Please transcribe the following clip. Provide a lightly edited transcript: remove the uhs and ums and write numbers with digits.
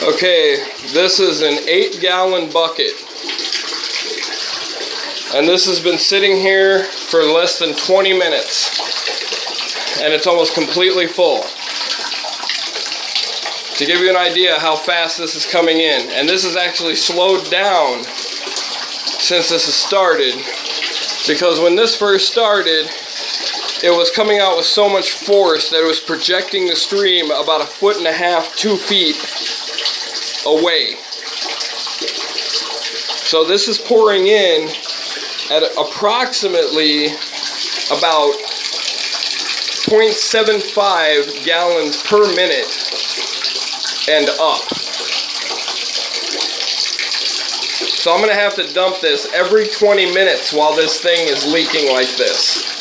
Okay, this is an 8-gallon bucket. And this has been sitting here for less than 20 minutes. And it's almost completely full. To give you an idea how fast this is coming in. And this is actually slowed down since this has started. Because when this first started, it was coming out with so much force that it was projecting the stream about 1.5 feet, 2 feet away. So this is pouring in at approximately about 0.75 gallons per minute and up. So I'm going to have to dump this every 20 minutes while this thing is leaking like this.